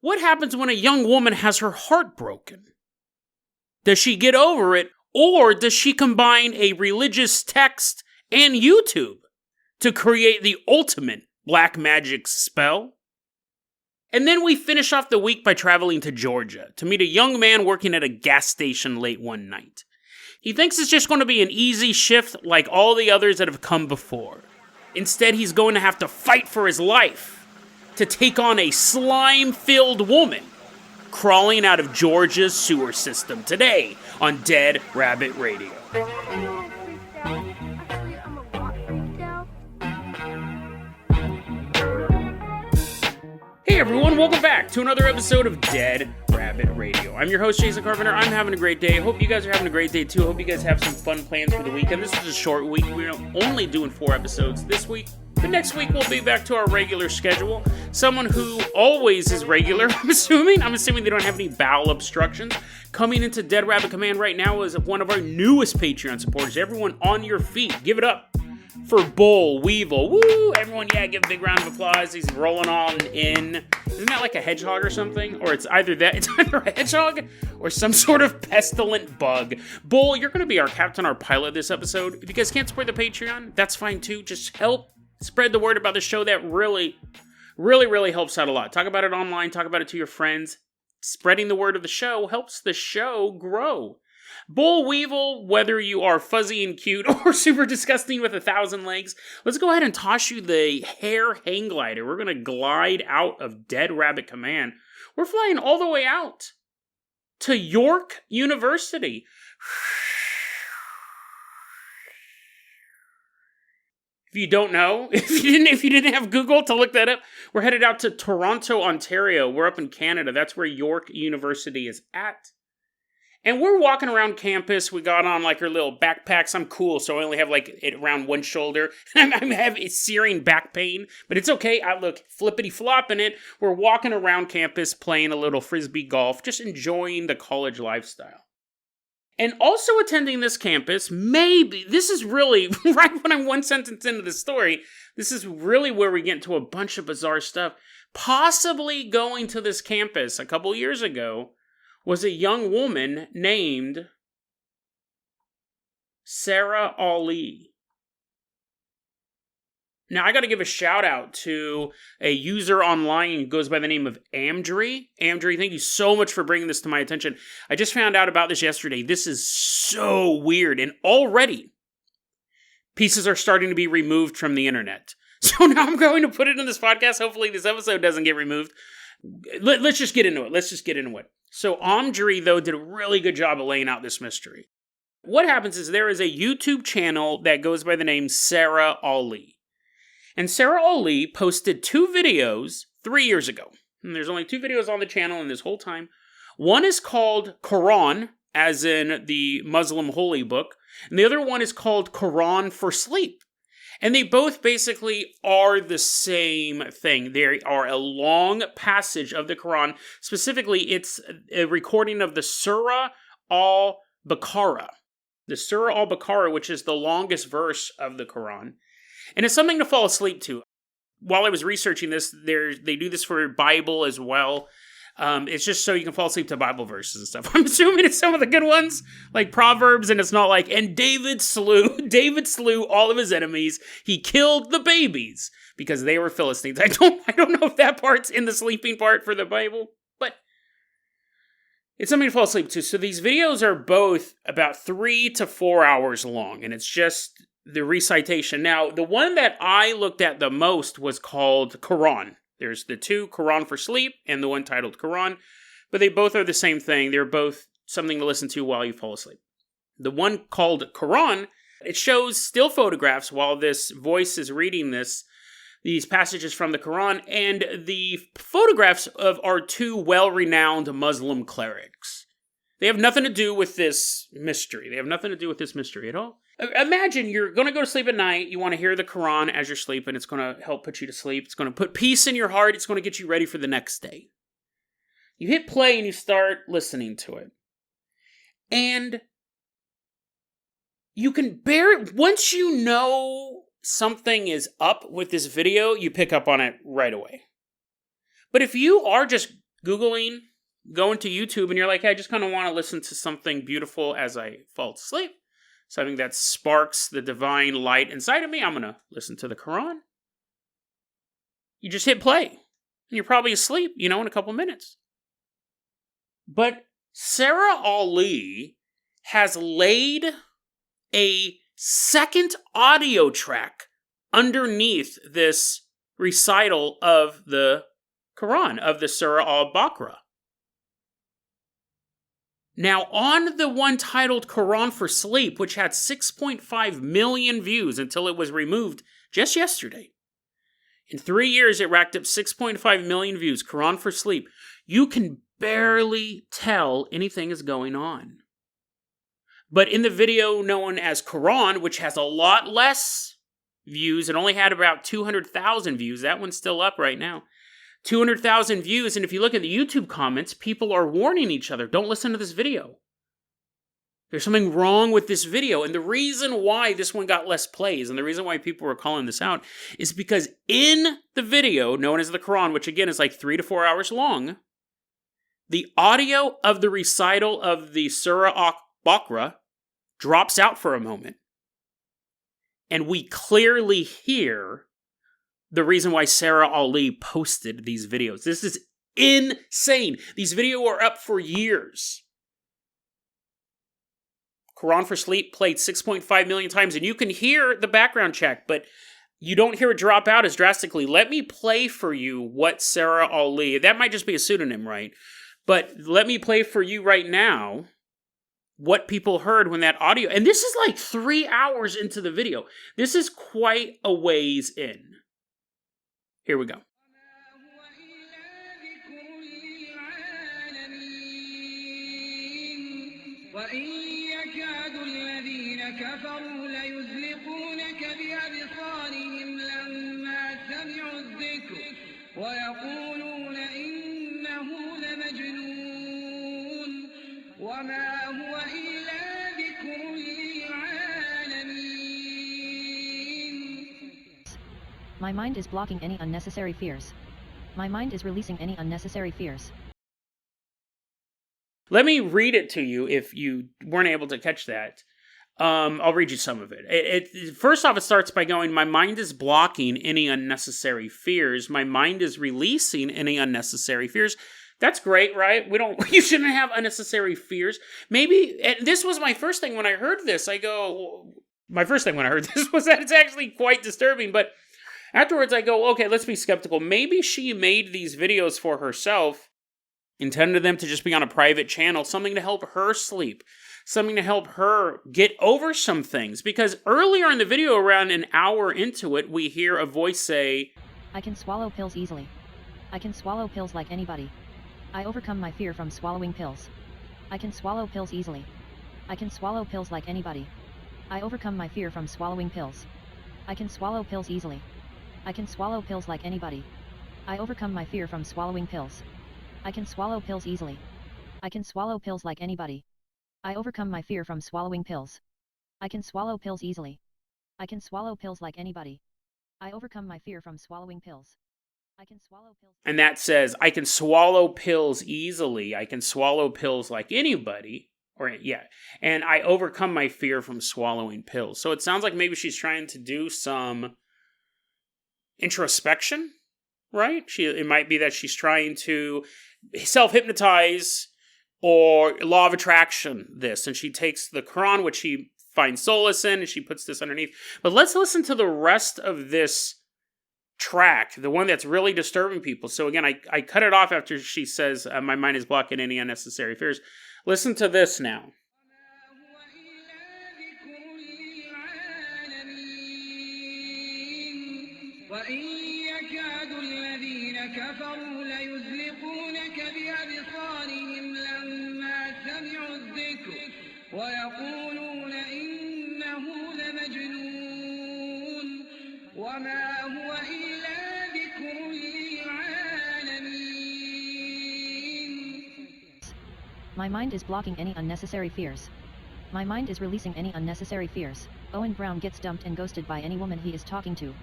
What happens when a young woman has her heart broken? Does she get over it, or does she combine a religious text and YouTube to create the ultimate black magic spell? And then we finish off the week by traveling to Georgia to meet a young man working at a gas station late one night. He thinks it's just going to be an easy shift like all the others that have come before. Instead, he's going to have to fight for his life to take on a slime-filled woman crawling out of Georgia's sewer system today on Dead Rabbit Radio. Hey everyone, welcome back to another episode of Dead Rabbit Radio. I'm your host, Jason Carpenter. I'm having a great day. Hope you guys are having a great day too. Hope you guys have some fun plans for the weekend. This is a short week. We're only doing 4 episodes this week. But next week we'll be back to our regular schedule. Someone who always is regular, I'm assuming they don't have any bowel obstructions. Coming into Dead Rabbit Command right now is one of our newest Patreon supporters. Everyone on your feet, give it up for Bull Weevil. Woo! Everyone, yeah, give a big round of applause. He's rolling on in. Isn't that like a hedgehog or something? Or it's either a hedgehog or some sort of pestilent bug. Bull, you're going to be our captain, our pilot this episode. If you guys can't support the Patreon, that's fine too. Just help spread the word about the show. That really helps out a lot. Talk about it online. Talk about it to your friends. Spreading the word of the show helps the show grow. Bull Weevil, whether you are fuzzy and cute or super disgusting with 1,000 legs, let's go ahead and toss you the hair hang glider. We're going to glide out of Dead Rabbit Command. We're flying all the way out to York University. If you don't know, if you didn't have Google to look that up, we're headed out to Toronto, Ontario. We're up in Canada. That's where York University is at. And we're walking around campus. We got on like our little backpacks. I'm cool, so I only have like it around one shoulder. I have searing back pain, but it's okay. I look flippity-flopping it. We're walking around campus playing a little frisbee golf, just enjoying the college lifestyle. And also attending this campus, maybe, this is really, right when I'm one sentence into the story, this is really where we get into a bunch of bizarre stuff. Possibly going to this campus a couple years ago was a young woman named Sara Ali. Now, I got to give a shout out to a user online who goes by the name of Amdri. Amdri, thank you so much for bringing this to my attention. I just found out about this yesterday. This is so weird, and already pieces are starting to be removed from the internet. So now I'm going to put it in this podcast. Hopefully this episode doesn't get removed. Let's just get into it. So Amdri, though, did a really good job of laying out this mystery. What happens is there is a YouTube channel that goes by the name Sara Ali. And Sara Ali posted 2 videos 3 years ago. And there's only 2 videos on the channel in this whole time. One is called Quran, as in the Muslim holy book. And the other one is called Quran for Sleep. And they both basically are the same thing. They are a long passage of the Quran. Specifically, it's a recording of the Surah Al-Baqarah. The Surah Al-Baqarah, which is the longest verse of the Quran. And it's something to fall asleep to. While I was researching this, they do this for Bible as well. It's just so you can fall asleep to Bible verses and stuff. I'm assuming it's some of the good ones, like Proverbs, and it's not like, and David slew all of his enemies. He killed the babies because they were Philistines. I don't know if that part's in the sleeping part for the Bible, but it's something to fall asleep to. So these videos are both about 3 to 4 hours long, and it's just the recitation. Now, the one that I looked at the most was called Quran. There's the 2, Quran for Sleep, and the one titled Quran, but they both are the same thing. They're both something to listen to while you fall asleep. The one called Quran, it shows still photographs while this voice is reading these passages from the Quran, and the photographs are 2 well-renowned Muslim clerics. They have nothing to do with this mystery. They have nothing to do with this mystery at all. Imagine you're going to go to sleep at night. You want to hear the Quran as you're sleeping. It's going to help put you to sleep. It's going to put peace in your heart. It's going to get you ready for the next day. You hit play and you start listening to it. And you can bear it. Once you know something is up with this video, you pick up on it right away. But if you are just Googling, going to YouTube, and you're like, hey, I just kind of want to listen to something beautiful as I fall asleep. Something that sparks the divine light inside of me. I'm going to listen to the Quran. You just hit play. And you're probably asleep, in a couple minutes. But Sara Ali has laid a second audio track underneath this recital of the Quran, of the Surah al-Baqarah. Now, on the one titled Quran for Sleep, which had 6.5 million views until it was removed just yesterday, in 3 years it racked up 6.5 million views, Quran for Sleep, you can barely tell anything is going on. But in the video known as Quran, which has a lot less views, it only had about 200,000 views. That one's still up right now. 200,000 views, and if you look at the YouTube comments, people are warning each other, don't listen to this video. There's something wrong with this video, and the reason why this one got less plays, and the reason why people were calling this out, is because in the video, known as the Quran, which again is like 3 to 4 hours long, the audio of the recital of the Surah al-Baqarah drops out for a moment. And we clearly hear the reason why Sara Ali posted these videos. This is insane. These videos are up for years. Quran for Sleep played 6.5 million times, and you can hear the background check, but you don't hear it drop out as drastically. Let me play for you what Sara Ali, that might just be a pseudonym, right? But let me play for you right now what people heard when that audio, and this is like 3 hours into the video. This is quite a ways in. Here we go. My mind is blocking any unnecessary fears. My mind is releasing any unnecessary fears. Let me read it to you if you weren't able to catch that. I'll read you some of it. First off, it starts by going, my mind is blocking any unnecessary fears. My mind is releasing any unnecessary fears. That's great, right? You shouldn't have unnecessary fears. Maybe, and this was my first thing when I heard this. My first thing when I heard this was that it's actually quite disturbing, but afterwards I go, okay, let's be skeptical. Maybe she made these videos for herself, intended them to just be on a private channel, something to help her sleep, something to help her get over some things. Because earlier in the video, around an hour into it, we hear a voice say, I can swallow pills easily. I can swallow pills like anybody. I overcome my fear from swallowing pills. I can swallow pills easily. I can swallow pills like anybody. I overcome my fear from swallowing pills. I can swallow pills easily. I can swallow pills like anybody. I overcome my fear from swallowing pills. I can swallow pills easily. I can swallow pills like anybody. I overcome my fear from swallowing pills. I can swallow pills easily. I can swallow pills like anybody. I overcome my fear from swallowing pills. I can swallow pills. And that says, I can swallow pills easily. I can swallow pills like anybody. And I overcome my fear from swallowing pills. So it sounds like maybe she's trying to do some introspection, right? It might be that she's trying to self-hypnotize or law of attraction this. And she takes the Quran, which she finds solace in, and she puts this underneath. But let's listen to the rest of this track, the one that's really disturbing people. So again, I cut it off after she says, my mind is blocking any unnecessary fears. Listen to this now. My mind is blocking any unnecessary fears. My mind is releasing any unnecessary fears. Owen Brown gets dumped and ghosted by any woman he is talking to.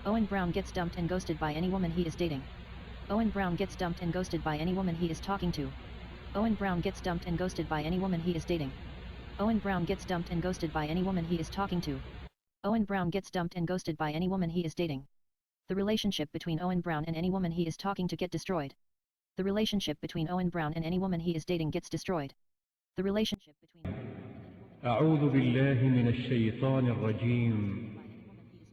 Owen Brown gets dumped and ghosted by any woman he is dating. Owen Brown gets dumped and ghosted by any woman he is talking to. Owen Brown gets dumped and ghosted by any woman he is dating. Owen Brown gets dumped and ghosted by any woman he is talking to. Owen Brown gets dumped and ghosted by any woman he is dating. The relationship between Owen Brown and any woman he is talking to get destroyed. The relationship between Owen Brown and any woman he is dating gets destroyed. The relationship between أعوذ بالله من الشيطان الرجيم.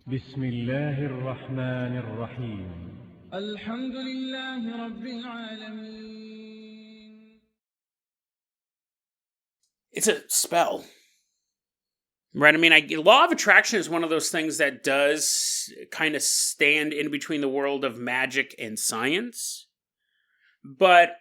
بسم الله الرحمن الرحيم. الحمد لله رب العالمين. It's a spell. Right? I mean, law of attraction is one of those things that does kind of stand in between the world of magic and science. But,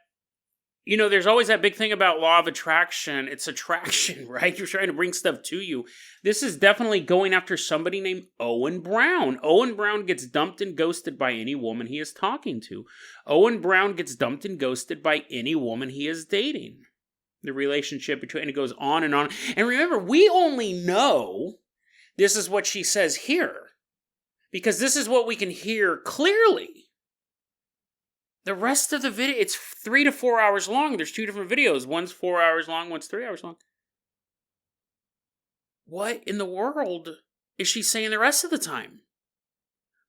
you know, there's always that big thing about law of attraction. It's attraction, right? You're trying to bring stuff to you. This is definitely going after somebody named Owen Brown. Owen Brown gets dumped and ghosted by any woman he is talking to. Owen Brown gets dumped and ghosted by any woman he is dating. The relationship between, and it goes on and on. And remember, we only know this is what she says here, because this is what we can hear clearly. The rest of the video, it's 3 to 4 hours long. There's 2 different videos. One's 4 hours long, one's 3 hours long. What in the world is she saying the rest of the time?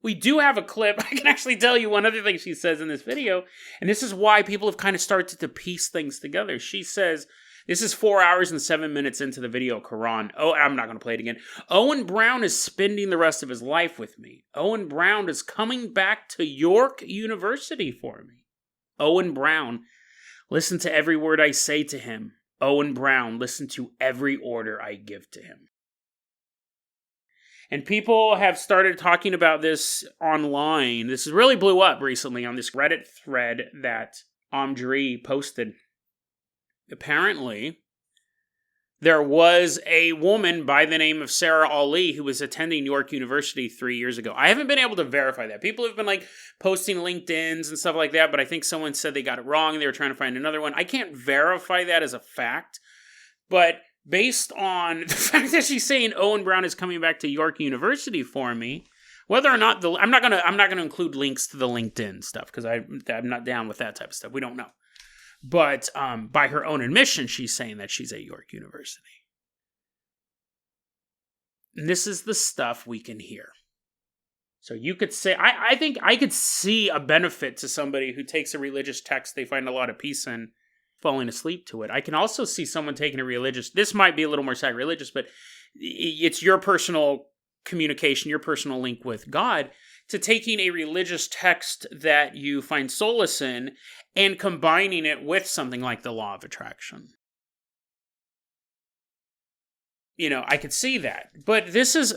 We do have a clip. I can actually tell you one other thing she says in this video, and this is why people have kind of started to piece things together. She says, this is 4 hours and 7 minutes into the video, Quran. Oh, I'm not going to play it again. Owen Brown is spending the rest of his life with me. Owen Brown is coming back to York University for me. Owen Brown, listen to every word I say to him. Owen Brown, listen to every order I give to him. And people have started talking about this online. This has really blew up recently on this Reddit thread that Amjri posted. Apparently, there was a woman by the name of Sara Ali who was attending York University 3 years ago. I haven't been able to verify that. People have been like posting LinkedIn's and stuff like that, but I think someone said they got it wrong. They were trying to find another one. I can't verify that as a fact, but based on the fact that she's saying Owen Brown is coming back to York University for me, whether or not I'm not gonna include links to the LinkedIn stuff because I'm not down with that type of stuff. We don't know. But by her own admission, she's saying that she's at York University. And this is the stuff we can hear. So you could say, I think I could see a benefit to somebody who takes a religious text they find a lot of peace in, falling asleep to it. I can also see someone taking a religious, this might be a little more sacrilegious, but it's your personal communication, your personal link with God, to taking a religious text that you find solace in and combining it with something like the law of attraction. You know, I could see that. But there's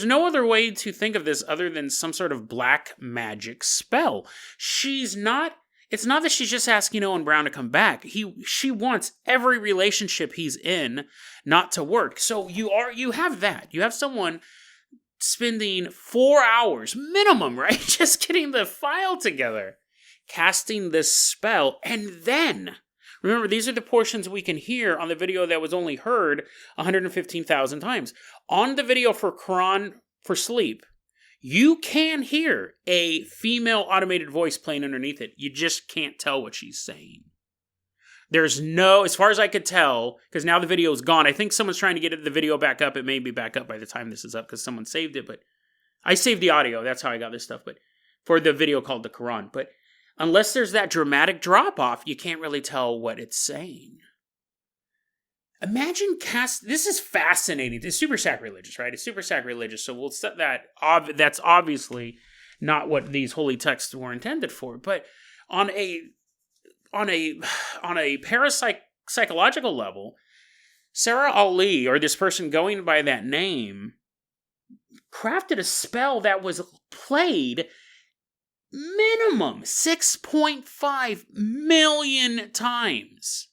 no other way to think of this other than some sort of black magic spell. It's not that she's just asking Owen Brown to come back. She wants every relationship he's in not to work. So you have that. You have someone spending 4 hours minimum, right? Just getting the file together, casting this spell, and then remember, these are the portions we can hear on the video that was only heard 115,000 times. On the video for Quran for Sleep, you can hear a female automated voice playing underneath it. You just can't tell what she's saying. There's no, as far as I could tell, because now the video is gone. I think someone's trying to get the video back up. It may be back up by the time this is up because someone saved it, but I saved the audio. That's how I got this stuff, but for the video called the Quran. But unless there's that dramatic drop-off, you can't really tell what it's saying. Imagine this is fascinating. It's super sacrilegious, right? It's super sacrilegious, so we'll set that. That's obviously not what these holy texts were intended for. But on a parapsychological level, Sara Ali, or this person going by that name, crafted a spell that was played minimum 6.5 million times.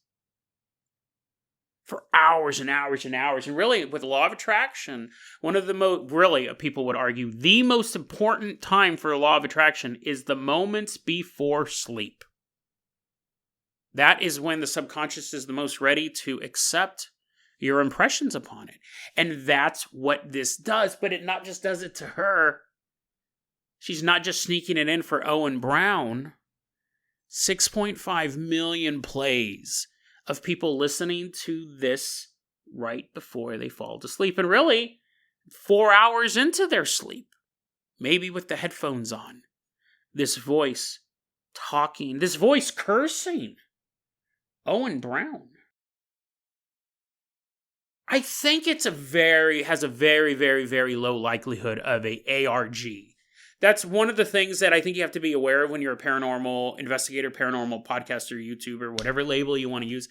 For hours and hours and hours. And really, with law of attraction, one of the people would argue, the most important time for a law of attraction is the moments before sleep. That is when the subconscious is the most ready to accept your impressions upon it. And that's what this does. But it not just does it to her. she's not just sneaking it in for Owen Brown. 6.5 million plays of people listening to this right before they fall to sleep. And really, 4 hours into their sleep, maybe with the headphones on, this voice talking, this voice cursing. Owen Brown. I think has a very, very, very low likelihood of a ARG. That's one of the things that I think you have to be aware of when you're a paranormal investigator, paranormal podcaster, YouTuber, whatever label you want to use.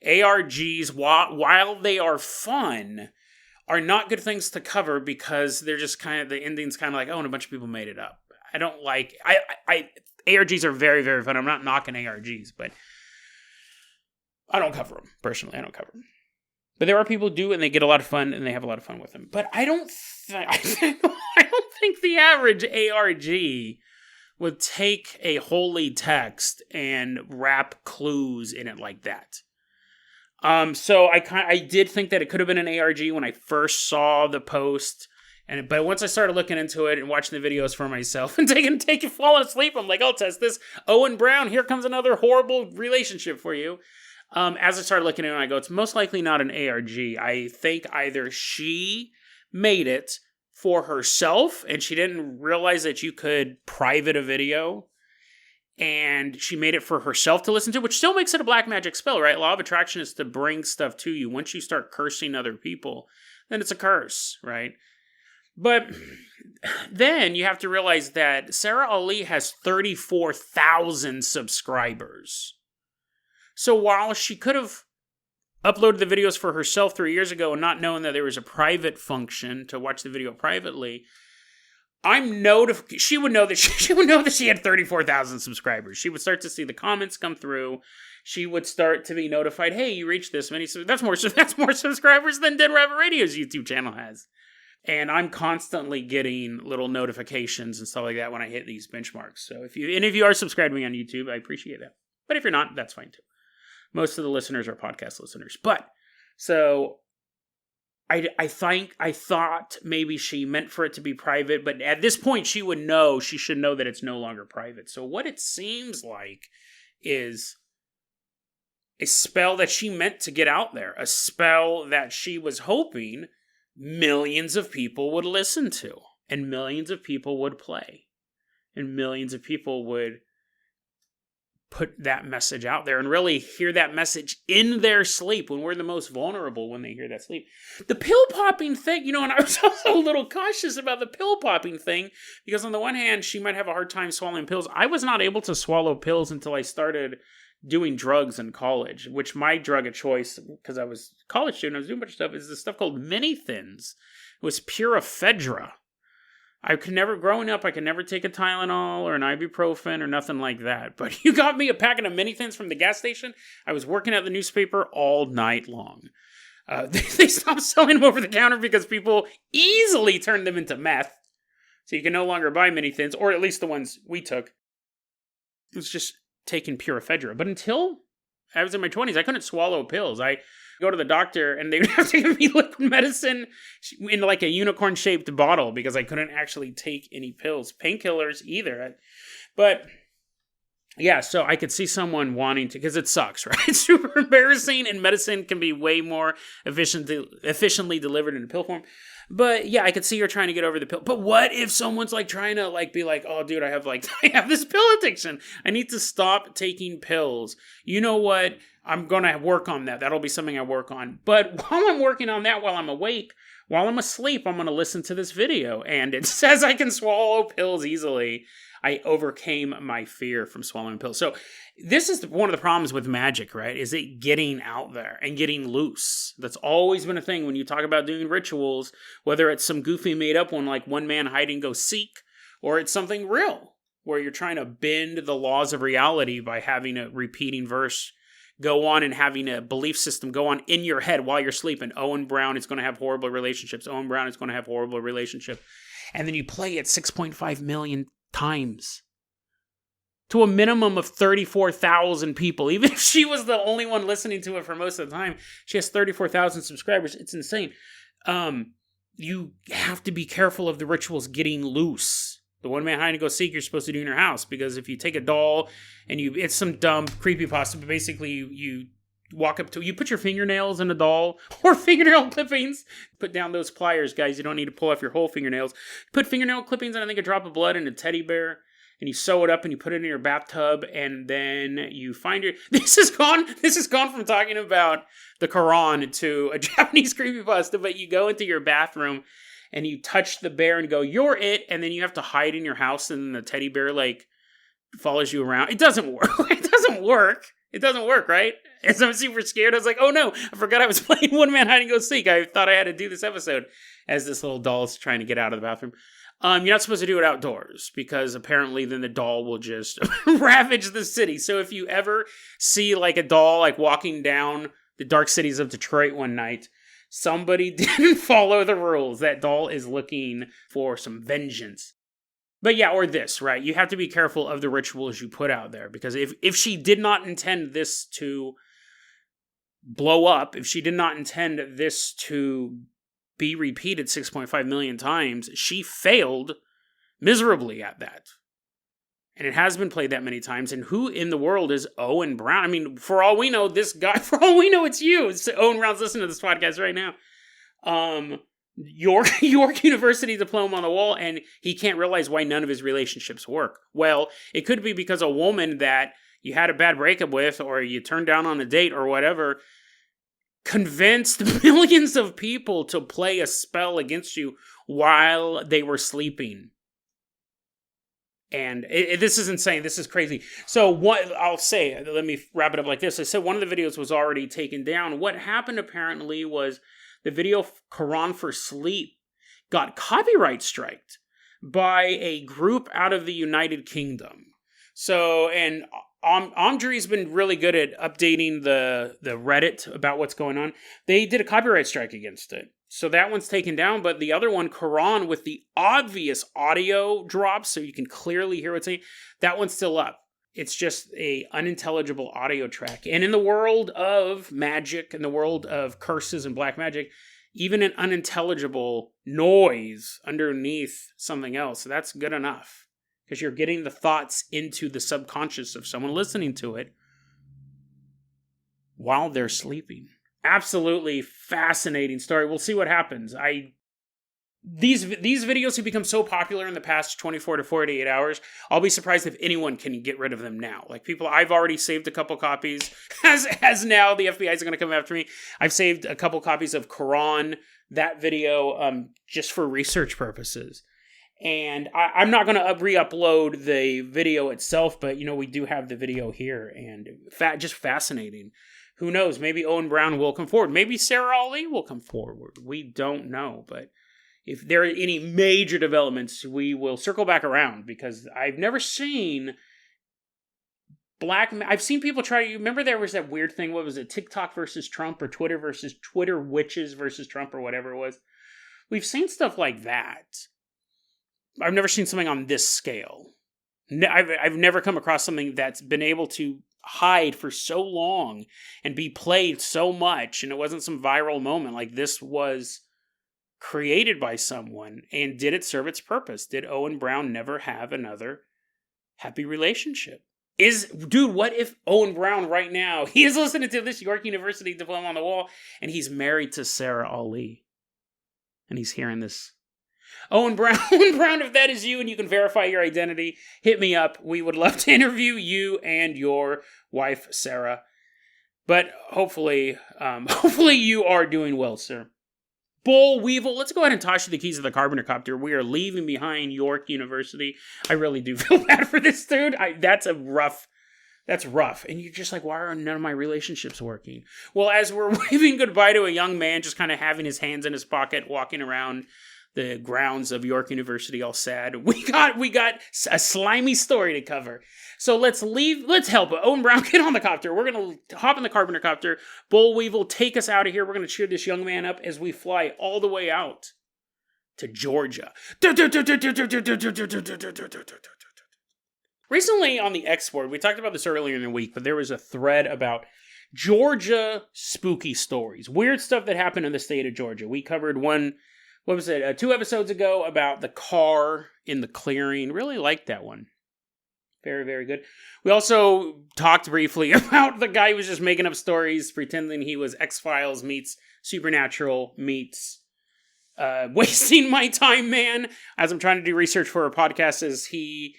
ARGs, while they are fun, are not good things to cover because they're just kind of, the ending's kind of like, oh, and a bunch of people made it up. I don't like, ARGs are very, very fun. I'm not knocking ARGs, but I don't cover them. Personally, I don't cover them. But there are people who do, and they get a lot of fun, and they have a lot of fun with them. But I don't think the average ARG would take a holy text and wrap clues in it like that. So I did think that it could have been an ARG when I first saw the post, but once I started looking into it and watching the videos for myself and falling asleep, I'm like, I'll test this. Owen Brown, here comes another horrible relationship for you. As I started looking at it, I go, it's most likely not an ARG. I think either she made it for herself and she didn't realize that you could private a video, and she made it for herself to listen to, which still makes it a black magic spell, right? Law of attraction is to bring stuff to you. Once you start cursing other people, then it's a curse, right? But then you have to realize that Sara Ali has 34,000 subscribers. So while she could have uploaded the videos for herself 3 years ago and not knowing that there was a private function to watch the video privately, she would know that she had 34,000 subscribers. She would start to see the comments come through. She would start to be notified, hey, you reached this many. That's more subscribers than Dead Rabbit Radio's YouTube channel has. And I'm constantly getting little notifications and stuff like that when I hit these benchmarks. So if you are subscribing on YouTube, I appreciate that. But if you're not, that's fine too. Most of the listeners are podcast listeners. But, so, I thought maybe she meant for it to be private, but at this point she should know that it's no longer private. So what it seems like is a spell that she meant to get out there. A spell that she was hoping millions of people would listen to. And millions of people would play. And millions of people would put that message out there and really hear that message in their sleep when we're the most vulnerable when they hear that sleep. The pill popping thing, and I was also a little cautious about the pill popping thing because on the one hand, she might have a hard time swallowing pills. I was not able to swallow pills until I started doing drugs in college, which my drug of choice, because I was a college student, I was doing a bunch of stuff, is this stuff called mini thins. It was puriphedra. Growing up, I could never take a Tylenol or an ibuprofen or nothing like that. But you got me a packet of mini thins from the gas station. I was working at the newspaper all night long. They stopped selling them over the counter because people easily turned them into meth. So you can no longer buy mini thins, or at least the ones we took. It was just taking puriphedra. But until I was in my 20s, I couldn't swallow pills. I go to the doctor and they would have to give me liquid medicine in like a unicorn-shaped bottle because I couldn't actually take any pills, painkillers either. But yeah, so I could see someone wanting to, because it sucks, right? It's super embarrassing, and medicine can be way more efficiently delivered in pill form. But yeah, I could see her trying to get over the pill. But what if someone's like trying to like be like, oh dude, I have this pill addiction. I need to stop taking pills. You know what? I'm going to work on that. That'll be something I work on. But while I'm working on that, while I'm awake, while I'm asleep, I'm going to listen to this video. And it says I can swallow pills easily. I overcame my fear from swallowing pills. So this is one of the problems with magic, right? Is it getting out there and getting loose. That's always been a thing when you talk about doing rituals, whether it's some goofy made up one like one man hide and go seek, or it's something real where you're trying to bend the laws of reality by having a repeating verse go on and having a belief system go on in your head while you're sleeping. Owen Brown is going to have horrible relationships. Owen Brown is going to have horrible relationship. And then you play it 6.5 million times to a minimum of 34,000 people. Even if she was the only one listening to it for most of the time, she has 34,000 subscribers. It's insane. You have to be careful of the rituals getting loose. The one man hide and go seek you're supposed to do in your house. Because if you take a doll and it's some dumb creepypasta, but basically you walk up to, you put your fingernails in a doll, or fingernail clippings. Put down those pliers, guys. You don't need to pull off your whole fingernails. Put fingernail clippings and I think a drop of blood in a teddy bear. And you sew it up and you put it in your bathtub, and then you find your... This has gone from talking about the Quran to a Japanese creepypasta, but you go into your bathroom and you touch the bear and go, you're it, and then you have to hide in your house, and the teddy bear, like, follows you around. It doesn't work. It doesn't work. It doesn't work, right? And so I'm super scared. I was like, oh no, I forgot I was playing One Man Hide and Go Seek. I thought I had to do this episode as this little doll is trying to get out of the bathroom. You're not supposed to do it outdoors, because apparently then the doll will just ravage the city. So if you ever see like a doll like walking down the dark cities of Detroit one night, somebody didn't follow the rules. That doll is looking for some vengeance. But yeah, or this, right? You have to be careful of the rituals you put out there, because if she did not intend this to blow up, if she did not intend this to be repeated 6.5 million times, she failed miserably at that. And it has been played that many times. And who in the world is Owen Brown? I mean, for all we know, this guy, for all we know, it's you. It's Owen Brown's listening to this podcast right now. York University diploma on the wall, and he can't realize why none of his relationships work. Well, it could be because a woman that you had a bad breakup with, or you turned down on a date or whatever, convinced millions of people to play a spell against you while they were sleeping. And this is insane. This is crazy. So what I'll say, let me wrap it up like this. I said one of the videos was already taken down. What happened apparently was the video Quran for Sleep got copyright striked by a group out of the United Kingdom. So, and Andre's been really good at updating the Reddit about what's going on. They did a copyright strike against it. So that one's taken down, but the other one, Quran, with the obvious audio drops, so you can clearly hear what's saying, that one's still up. It's just a unintelligible audio track. And in the world of magic, in the world of curses and black magic, even an unintelligible noise underneath something else, that's good enough. Because you're getting the thoughts into the subconscious of someone listening to it while they're sleeping. Absolutely fascinating story. We'll see what happens. These videos have become so popular in the past 24 to 48 hours. I'll be surprised if anyone can get rid of them now. Like people, I've already saved a couple copies. As now the FBI is going to come after me. I've saved a couple copies of Quran, that video, just for research purposes. And I'm not going to re-upload the video itself, but, we do have the video here, and just fascinating. Who knows? Maybe Owen Brown will come forward. Maybe Sara Ali will come forward. We don't know, but if there are any major developments, we will circle back around, because I've never seen I've seen people try. You remember there was that weird thing, what was it, TikTok versus Trump, or Twitter witches versus Trump, or whatever it was. We've seen stuff like that. I've never seen something on this scale. I've never come across something that's been able to hide for so long and be played so much, and it wasn't some viral moment. Like, this was created by someone, and did it serve its purpose? Did Owen Brown never have another happy relationship? Dude, what if Owen Brown right now, he is listening to this York University diploma on the wall, and he's married to Sara Ali, and he's hearing this? Owen Brown, if that is you and you can verify your identity, hit me up. We would love to interview you and your wife, Sarah. But hopefully you are doing well, sir. Bull Weevil, let's go ahead and toss you the keys of the Carpenter Copter. We are leaving behind York University. I really do feel bad for this dude. That's rough. And you're just like, why are none of my relationships working? Well, as we're waving goodbye to a young man just kind of having his hands in his pocket, walking around the grounds of York University all sad, we got a slimy story to cover. So let's help Owen Brown get on the copter. We're going to hop in the Carpenter Copter. Bull Weevil, take us out of here. We're going to cheer this young man up as we fly all the way out to Georgia. Recently on the X-Board, we talked about this earlier in the week, but there was a thread about Georgia spooky stories. Weird stuff that happened in the state of Georgia. We covered one what was it, 2 episodes ago about the car in the clearing. Really liked that one. Very, very good. We also talked briefly about the guy who was just making up stories, pretending he was X-Files meets Supernatural meets Wasting My Time Man. As I'm trying to do research for a podcast, as he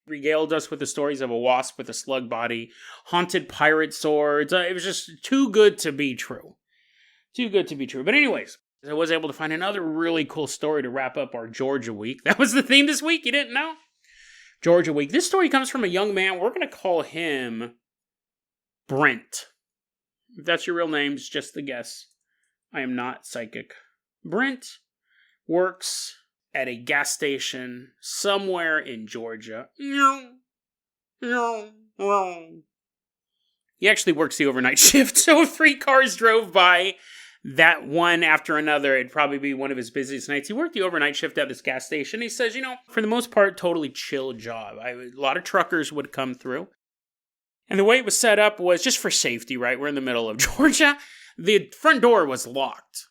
regaled us with the stories of a wasp with a slug body, haunted pirate swords. It was just too good to be true. Too good to be true. But anyways, I was able to find another really cool story to wrap up our Georgia week. That was the theme this week. You didn't know? Georgia week. This story comes from a young man. We're going to call him Brent. If that's your real name, it's just a guess. I am not psychic. Brent works at a gas station somewhere in Georgia. He actually works the overnight shift, so if 3 cars drove by that one after another, it'd probably be one of his busiest nights. He worked the overnight shift at this gas station. He says, for the most part, totally chill job. A lot of truckers would come through. And the way it was set up was just for safety, right? We're in the middle of Georgia. The front door was locked.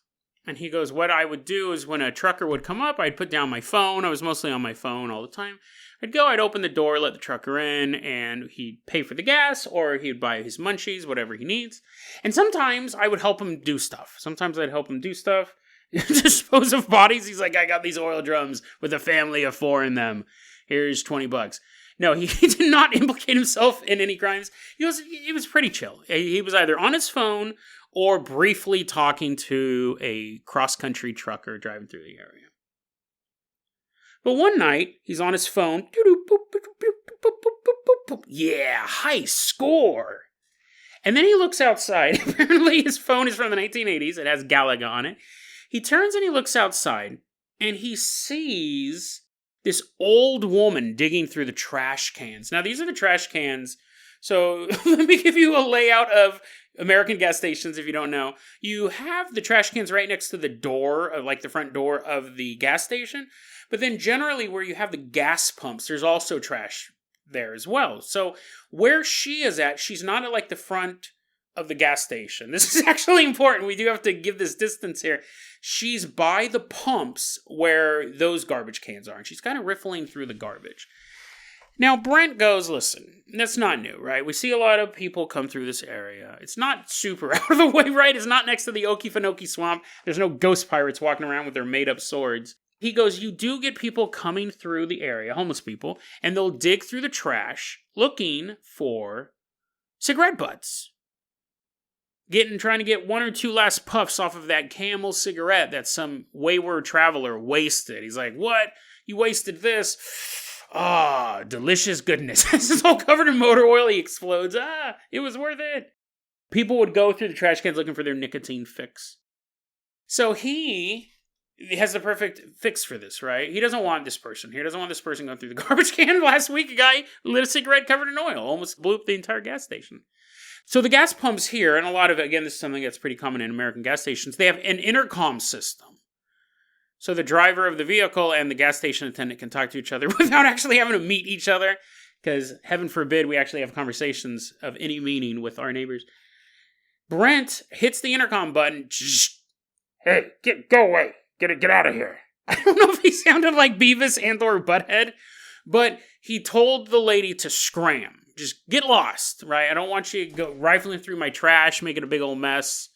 And he goes, what I would do is when a trucker would come up, I'd put down my phone. I was mostly on my phone all the time. I'd open the door, let the trucker in, and he'd pay for the gas, or he'd buy his munchies, whatever he needs. And sometimes I would help him do stuff. Dispose of bodies. He's like, I got these oil drums with a family of 4 in them. Here's $20. No, he did not implicate himself in any crimes. He was pretty chill. He was either on his phone or briefly talking to a cross-country trucker driving through the area. But one night, he's on his phone. Yeah, high score. And then he looks outside. Apparently his phone is from the 1980s. It has Galaga on it. He turns and he looks outside, and he sees this old woman digging through the trash cans. Now, these are the trash cans. So let me give you a layout of American gas stations, if you don't know. You have the trash cans right next to the door, like the front door of the gas station. But then generally where you have the gas pumps, there's also trash there as well. So where she is at, she's not at like the front of the gas station. This is actually important. We do have to give this distance here. She's by the pumps where those garbage cans are, and she's kind of riffling through the garbage. Now, Brent goes, listen, that's not new, right? We see a lot of people come through this area. It's not super out of the way, right? It's not next to the Okefenokee Swamp. There's no ghost pirates walking around with their made-up swords. He goes, you do get people coming through the area, homeless people, and they'll dig through the trash looking for cigarette butts. Trying to get 1 or 2 last puffs off of that Camel cigarette that some wayward traveler wasted. He's like, what? You wasted this? Ah, delicious goodness. This is all covered in motor oil. He explodes. It was worth it. People would go through the trash cans looking for their nicotine fix. So he has the perfect fix for this, right? He doesn't want this person. He doesn't want this person going through the garbage can. Last week, a guy lit a cigarette covered in oil. Almost blew up the entire gas station. So the gas pumps here, and a lot of it, again, this is something that's pretty common in American gas stations, they have an intercom system. So the driver of the vehicle and the gas station attendant can talk to each other without actually having to meet each other. Because heaven forbid we actually have conversations of any meaning with our neighbors. Brent hits the intercom button. Hey, go away. Get out of here. I don't know if he sounded like Beavis and or Butthead, but he told the lady to scram. Just get lost, right? I don't want you to go rifling through my trash, making a big old mess.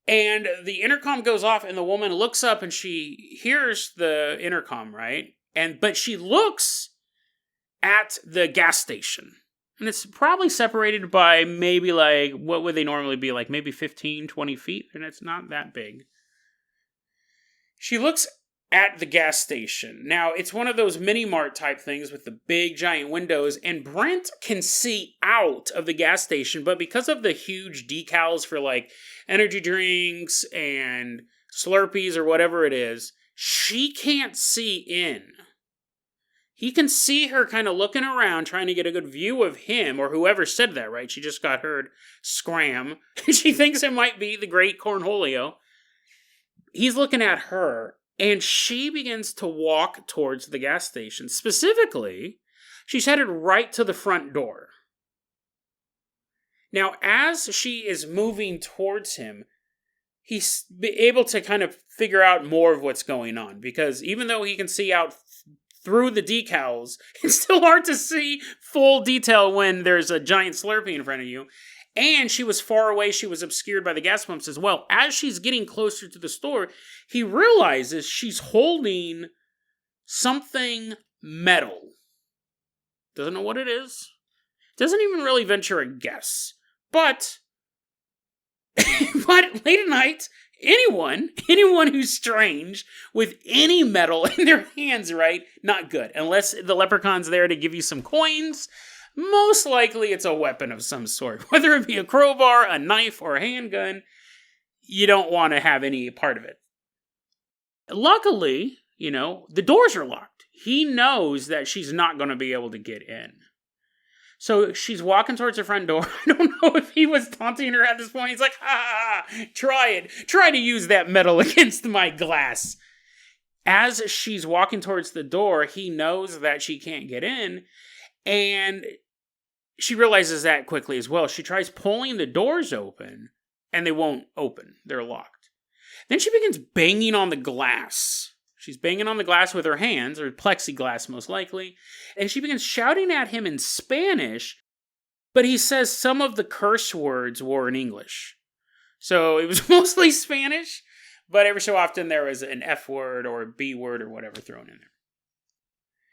And the intercom goes off, and the woman looks up, and she hears the intercom, right? But she looks at the gas station. And it's probably separated by maybe like, what would they normally be? Like maybe 15, 20 feet? And it's not that big. She looks at the gas station. Now, it's one of those mini-mart type things with the big giant windows, and Brent can see out of the gas station, but because of the huge decals for like energy drinks and Slurpees or whatever it is, she can't see in. He can see her kind of looking around, trying to get a good view of him, or whoever said that, right? She just got heard scram. She thinks it might be the great Cornholio. He's looking at her, and she begins to walk towards the gas station. Specifically, she's headed right to the front door. Now, as she is moving towards him, he's able to kind of figure out more of what's going on, because even though he can see out through the decals, it's still hard to see full detail when there's a giant Slurpee in front of you. And she was far away, she was obscured by the gas pumps as well. As she's getting closer to the store, he realizes she's holding something metal. Doesn't know what it is. Doesn't even really venture a guess. But late at night, anyone who's strange with any metal in their hands, right? Not good. Unless the leprechaun's there to give you some coins, most likely it's a weapon of some sort. Whether it be a crowbar, a knife, or a handgun, you don't want to have any part of it. Luckily, the doors are locked. He knows that she's not going to be able to get in. So she's walking towards her front door. I don't know if he was taunting her at this point. He's like, try it. Try to use that metal against my glass. As she's walking towards the door, he knows that she can't get in. And she realizes that quickly as well. She tries pulling the doors open, and they won't open. They're locked. Then she begins banging on the glass. She's banging on the glass with her hands, or plexiglass most likely, and she begins shouting at him in Spanish, but he says some of the curse words were in English. So it was mostly Spanish, but every so often there was an F word or a B word or whatever thrown in there.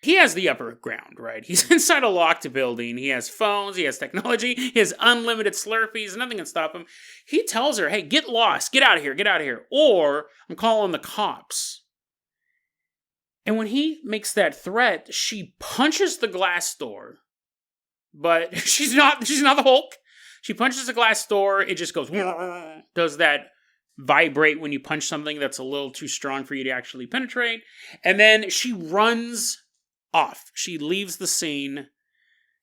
He has the upper ground, right? He's inside a locked building. He has phones. He has technology. He has unlimited Slurpees. Nothing can stop him. He tells her, hey, get lost. Get out of here. Get out of here. Or I'm calling the cops. And when he makes that threat, she punches the glass door. But she's not the Hulk. She punches the glass door. It just goes, does that vibrate when you punch something that's a little too strong for you to actually penetrate. And then she runs off. She leaves the scene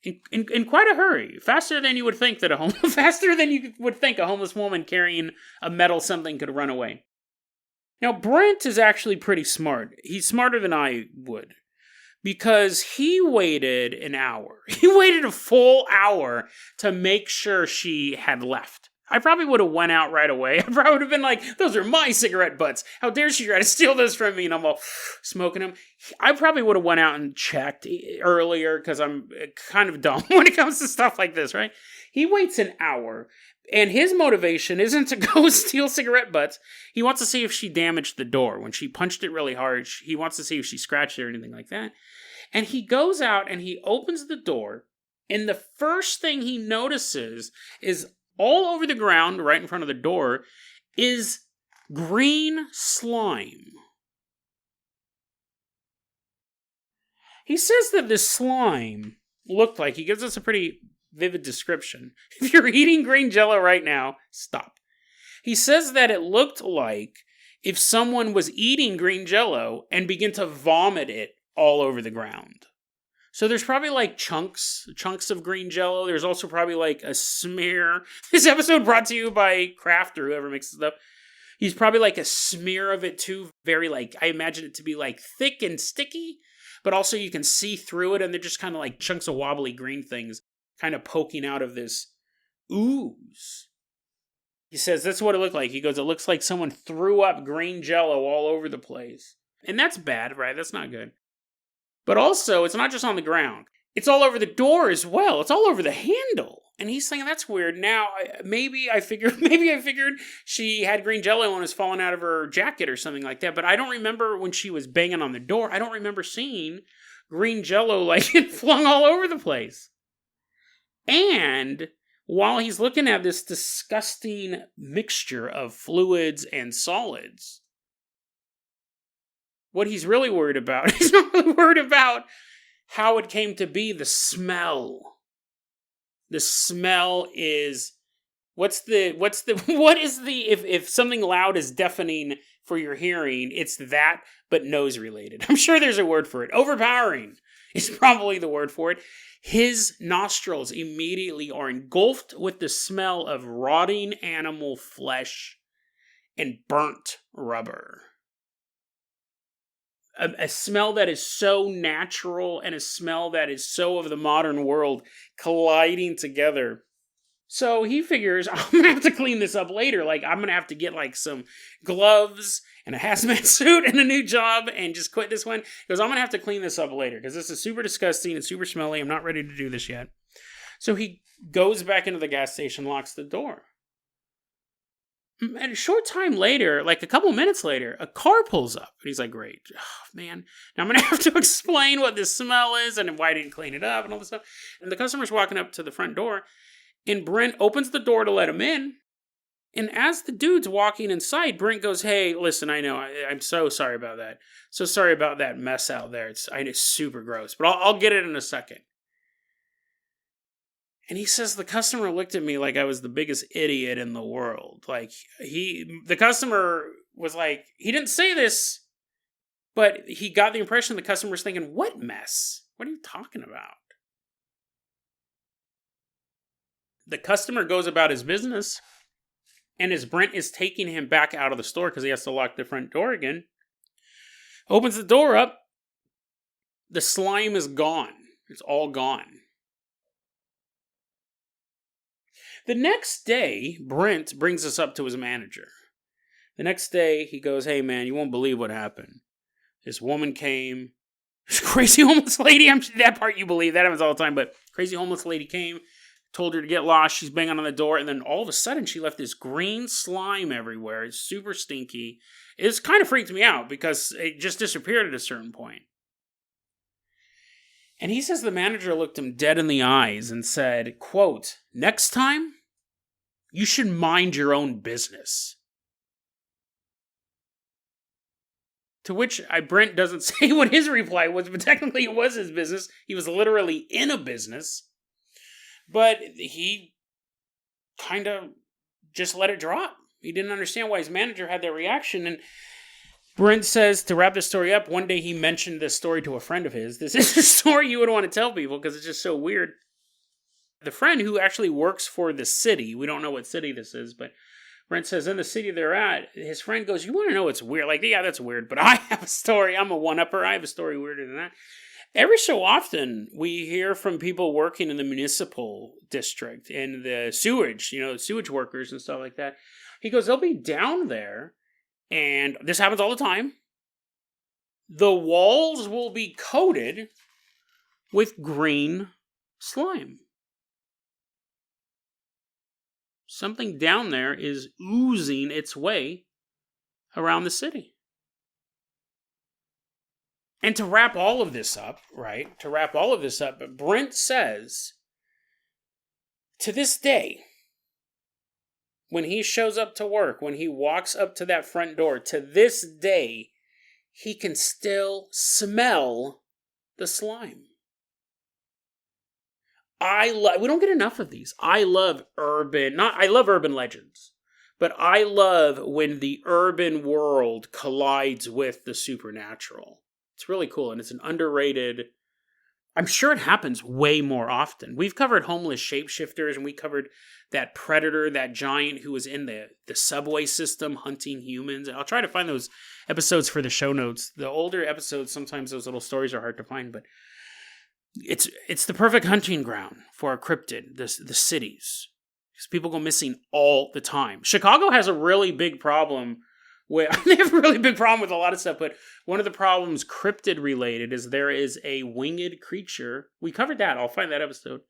in quite a hurry. Faster than you would think a homeless woman carrying a metal something could run away. Now, Brent is actually pretty smart. He's smarter than I would. Because he waited an hour. He waited a full hour to make sure she had left. I probably would have went out right away. I probably would have been like, those are my cigarette butts. How dare she try to steal those from me? And I'm all smoking them. I probably would have went out and checked earlier because I'm kind of dumb when it comes to stuff like this, right? He waits an hour. And his motivation isn't to go steal cigarette butts. He wants to see if she damaged the door. When she punched it really hard, he wants to see if she scratched it or anything like that. And he goes out and he opens the door. And the first thing he notices is all over the ground, right in front of the door, is green slime. He says that this slime looked like, he gives us a pretty vivid description. If you're eating green jello right now, stop. He says that it looked like if someone was eating green jello and began to vomit it all over the ground. So there's probably like chunks of green jello. There's also probably like a smear. This episode brought to you by Kraft or whoever makes this up. He's probably like a smear of it too. Very like, I imagine it to be like thick and sticky, but also you can see through it and they're just kind of like chunks of wobbly green things kind of poking out of this ooze. He says that's what it looked like. He goes, it looks like someone threw up green jello all over the place. And that's bad, right? That's not good. But also, it's not just on the ground. It's all over the door as well. It's all over the handle. And he's saying, that's weird. Now, maybe I figured she had green jello and was falling out of her jacket or something like that. But I don't remember when she was banging on the door. I don't remember seeing green jello like flung all over the place. And while he's looking at this disgusting mixture of fluids and solids, what he's really worried about, he's not really worried about how it came to be, the smell. The smell is, if something loud is deafening for your hearing, it's that, but nose related. I'm sure there's a word for it. Overpowering is probably the word for it. His nostrils immediately are engulfed with the smell of rotting animal flesh and burnt rubber. A smell that is so natural and a smell that is so of the modern world colliding together. So he figures, I'm going to have to clean this up later. Like, I'm going to have to get, like, some gloves and a hazmat suit and a new job and just quit this one. He goes, I'm going to have to clean this up later because this is super disgusting and super smelly. I'm not ready to do this yet. So he goes back into the gas station, locks the door. And a short time later, like a couple minutes later, a car pulls up. And he's like, great, man. Now I'm going to have to explain what this smell is and why I didn't clean it up and all this stuff. And the customer's walking up to the front door. And Brent opens the door to let him in. And as the dude's walking inside, Brent goes, hey, listen, I know, I'm so sorry about that. So sorry about that mess out there. It's super gross, but I'll get it in a second. And he says, the customer looked at me like I was the biggest idiot in the world. Like, the customer was like, he didn't say this, but he got the impression the customer was thinking, what mess? What are you talking about? The customer goes about his business, and as Brent is taking him back out of the store because he has to lock the front door again, opens the door up, the slime is gone. It's all gone. The next day, Brent brings this up to his manager. The next day, he goes, hey man, you won't believe what happened. This woman came, this crazy homeless lady, that part you believe, that happens all the time, but crazy homeless lady came, told her to get lost, she's banging on the door, and then all of a sudden she left this green slime everywhere. It's super stinky. It's kind of freaked me out because it just disappeared at a certain point. And he says the manager looked him dead in the eyes and said, quote, next time, you should mind your own business. To which Brent doesn't say what his reply was, but technically it was his business. He was literally in a business. But he kind of just let it drop. He didn't understand why his manager had that reaction. And Brent says, to wrap this story up, one day he mentioned this story to a friend of his. This is a story you would want to tell people because it's just so weird. The friend who actually works for the city, we don't know what city this is, but Brent says in the city they're at, his friend goes, you want to know what's weird? Like, yeah, that's weird, but I have a story. I'm a one-upper. I have a story weirder than that. Every so often, we hear from people working in the municipal district and the sewage, sewage workers and stuff like that. He goes, they'll be down there, and this happens all the time. The walls will be coated with green slime. Something down there is oozing its way around the city. And to wrap all of this up, Brent says, to this day, when he shows up to work, when he walks up to that front door, to this day, he can still smell the slime. We don't get enough of these. I love urban legends, but I love when the urban world collides with the supernatural. It's really cool, and it's an underrated... I'm sure it happens way more often. We've covered homeless shapeshifters, and we covered that predator, that giant who was in the subway system hunting humans. I'll try to find those episodes for the show notes. The older episodes, sometimes those little stories are hard to find, but it's the perfect hunting ground for a cryptid, the cities. Because people go missing all the time. Chicago has a really big problem they have a really big problem with a lot of stuff, but one of the problems cryptid related is there is a winged creature. We covered that. I'll find that episode.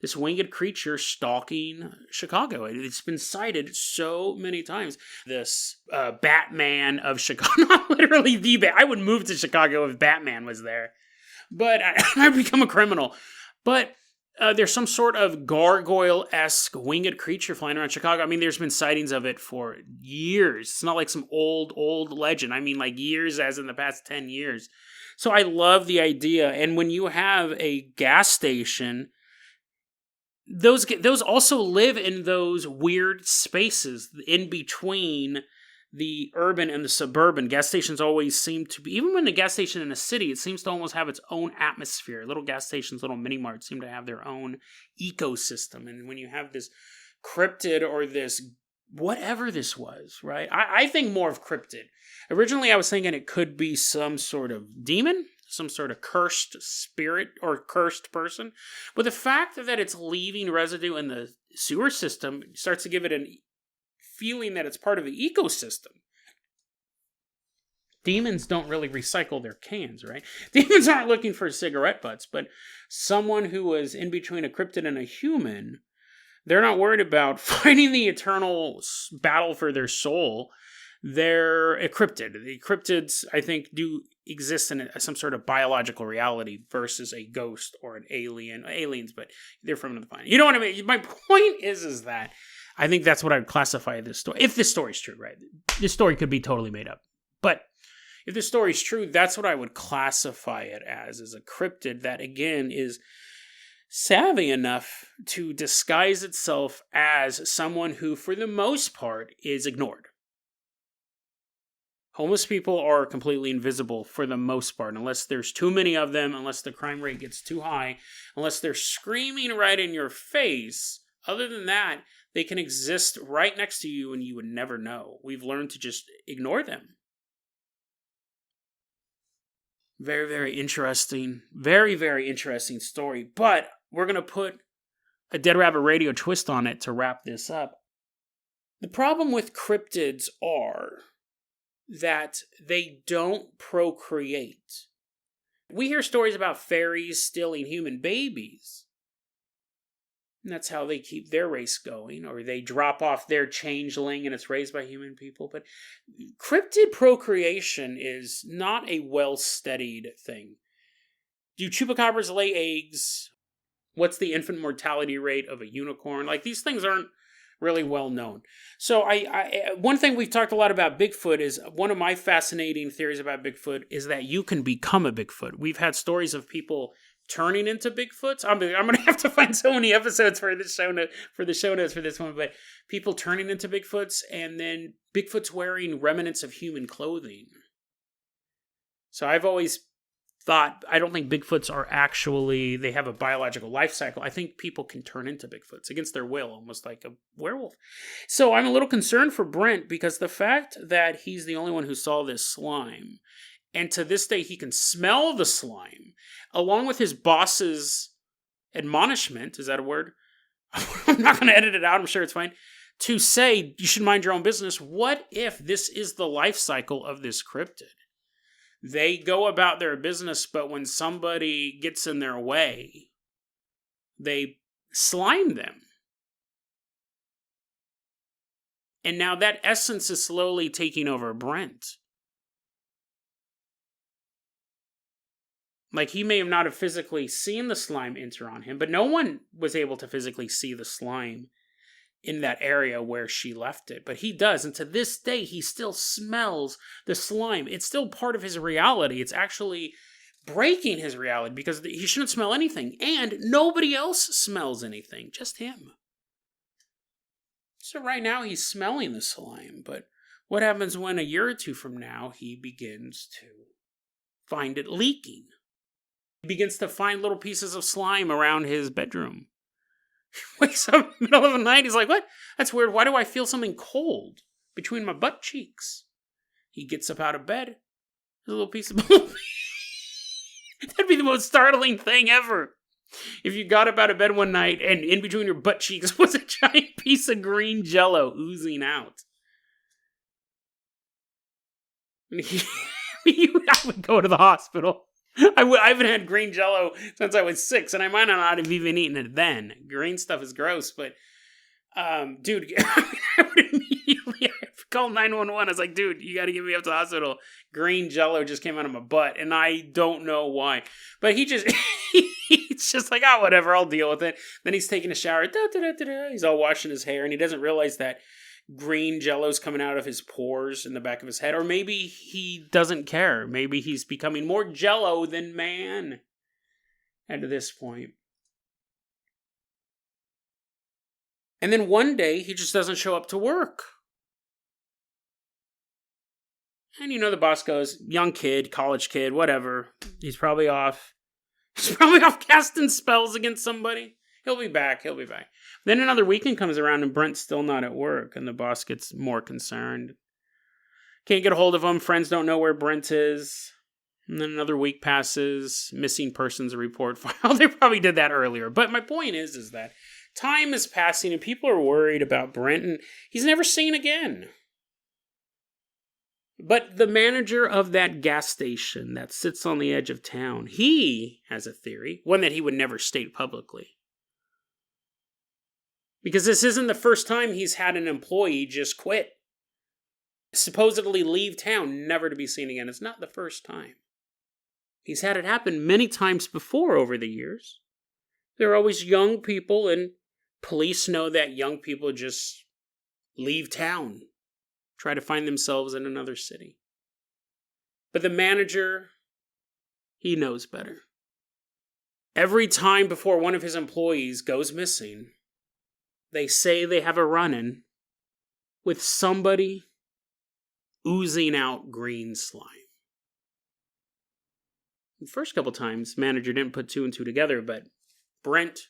This winged creature stalking Chicago. It's been cited so many times. This Batman of Chicago. Not literally the Bat. I would move to Chicago if Batman was there. But I'd become a criminal. But there's some sort of gargoyle-esque winged creature flying around Chicago. I mean, there's been sightings of it for years. It's not like some old legend. I mean, like years as in the past 10 years. So I love the idea. And when you have a gas station, those also live in those weird spaces in between the urban and the suburban. Gas stations always seem to be, even when the gas station in a city, it seems to almost have its own atmosphere. Little gas stations, little mini marts seem to have their own ecosystem. And when you have this cryptid or this, whatever this was, right? I think more of cryptid. Originally, I was thinking it could be some sort of demon, some sort of cursed spirit or cursed person. But the fact that it's leaving residue in the sewer system starts to give it a feeling that it's part of the ecosystem. Demons don't really recycle their cans, right? Demons aren't looking for cigarette butts, but someone who was in between a cryptid and a human, they're not worried about fighting the eternal battle for their soul. They're a cryptid. The cryptids, I think, do exist in some sort of biological reality versus a ghost or an alien. Aliens, but they're from the planet. You know what I mean? My point is that I think that's what I would classify this story. If this story's true, right? This story could be totally made up. But if this story's true, that's what I would classify it as a cryptid that, again, is savvy enough to disguise itself as someone who, for the most part, is ignored. Homeless people are completely invisible for the most part, unless there's too many of them, unless the crime rate gets too high, unless they're screaming right in your face. Other than that, they can exist right next to you and you would never know. We've learned to just ignore them. Very, very interesting. Very, very interesting story. But we're going to put a Dead Rabbit Radio twist on it to wrap this up. The problem with cryptids are that they don't procreate. We hear stories about fairies stealing human babies. And that's how they keep their race going, or they drop off their changeling and it's raised by human people. But cryptid procreation is not a well-studied thing. Do chupacabras lay eggs? What's the infant mortality rate of a unicorn? Like, these things aren't really well known. So one thing we've talked a lot about Bigfoot is, one of my fascinating theories about Bigfoot is that you can become a Bigfoot. We've had stories of people turning into Bigfoots. I'm going to have to find so many episodes for the show notes for this one, but people turning into Bigfoots, and then Bigfoots wearing remnants of human clothing. So I've always thought, I don't think Bigfoots are actually, they have a biological life cycle. I think people can turn into Bigfoots against their will, almost like a werewolf. So I'm a little concerned for Brent, because the fact that he's the only one who saw this slime, and to this day he can smell the slime, along with his boss's admonishment, is that a word? I'm not going to edit it out, I'm sure it's fine, to say you should mind your own business. What if this is the life cycle of this cryptid? They go about their business, but when somebody gets in their way, they slime them. And now that essence is slowly taking over Brent. Like, he may have not have physically seen the slime enter on him, but no one was able to physically see the slime in that area where she left it. But he does, and to this day, he still smells the slime. It's still part of his reality. It's actually breaking his reality, because he shouldn't smell anything, and nobody else smells anything, just him. So right now, he's smelling the slime, but what happens when a year or two from now, he begins to find it leaking? He begins to find little pieces of slime around his bedroom. Wakes up in the middle of the night, he's like, what? That's weird. Why do I feel something cold between my butt cheeks? He gets up out of bed. There's a little piece of That'd be the most startling thing ever. If you got up out of bed one night and in between your butt cheeks was a giant piece of green jello oozing out. I would go to the hospital. I haven't had green jello since I was 6, and I might not have even eaten it then. Green stuff is gross, but, dude, I would immediately call 911. I was like, dude, you got to get me up to the hospital. Green jello just came out of my butt, and I don't know why. But he's just like, oh, whatever, I'll deal with it. Then he's taking a shower. He's all washing his hair, and he doesn't realize that green jello's coming out of his pores in the back of his head. Or maybe he doesn't care. Maybe he's becoming more jello than man at this point. And then one day, he just doesn't show up to work. And you know, the boss goes, young kid, college kid, whatever. He's probably off. He's probably off casting spells against somebody. He'll be back. Then another weekend comes around and Brent's still not at work, and the boss gets more concerned. Can't get a hold of him. Friends don't know where Brent is. And then another week passes. Missing persons report filed. They probably did that earlier. But my point is that Time is passing and people are worried about Brent, and he's never seen again. But the manager of that gas station that sits on the edge of town, he has a theory, one that he would never state publicly. Because this isn't the first time he's had an employee just quit. Supposedly leave town, never to be seen again. It's not the first time. He's had it happen many times before over the years. There are always young people, and police know that young people just leave town, try to find themselves in another city. But the manager, he knows better. Every time before one of his employees goes missing, they say they have a run-in with somebody oozing out green slime. The first couple times, manager didn't put two and two together, but Brent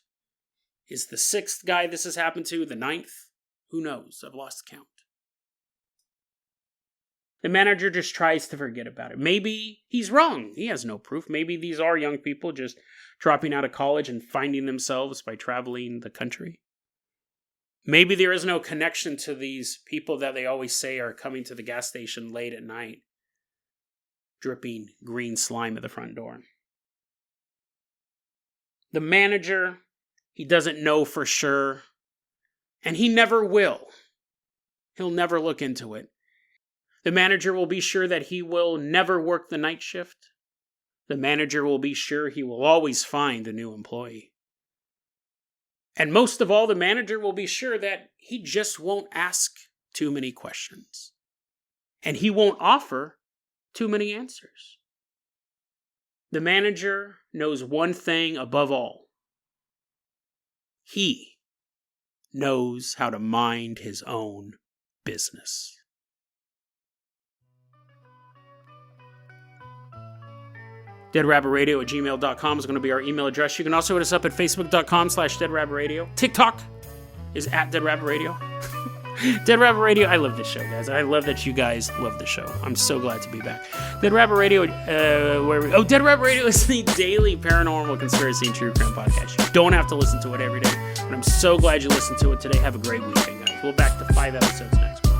is the 6th guy this has happened to, the 9th. Who knows? I've lost count. The manager just tries to forget about it. Maybe he's wrong. He has no proof. Maybe these are young people just dropping out of college and finding themselves by traveling the country. Maybe there is no connection to these people that they always say are coming to the gas station late at night, dripping green slime at the front door. The manager, he doesn't know for sure, and he never will. He'll never look into it. The manager will be sure that he will never work the night shift. The manager will be sure he will always find a new employee. And most of all, the manager will be sure that he just won't ask too many questions. And he won't offer too many answers. The manager knows one thing above all. He knows how to mind his own business. deadrabbitradio@gmail.com is going to be our email address. You can also hit us up at facebook.com/deadrabbitradio. TikTok is @deadrabbitradio. Dead Rabbit Radio, I love this show, guys. I love that you guys love the show. I'm so glad to be back. Dead Rabbit Radio, Dead Rabbit Radio is the daily paranormal conspiracy and true crime podcast. You don't have to listen to it every day, but I'm so glad you listened to it today. Have a great weekend, guys. We'll back to 5 episodes next week.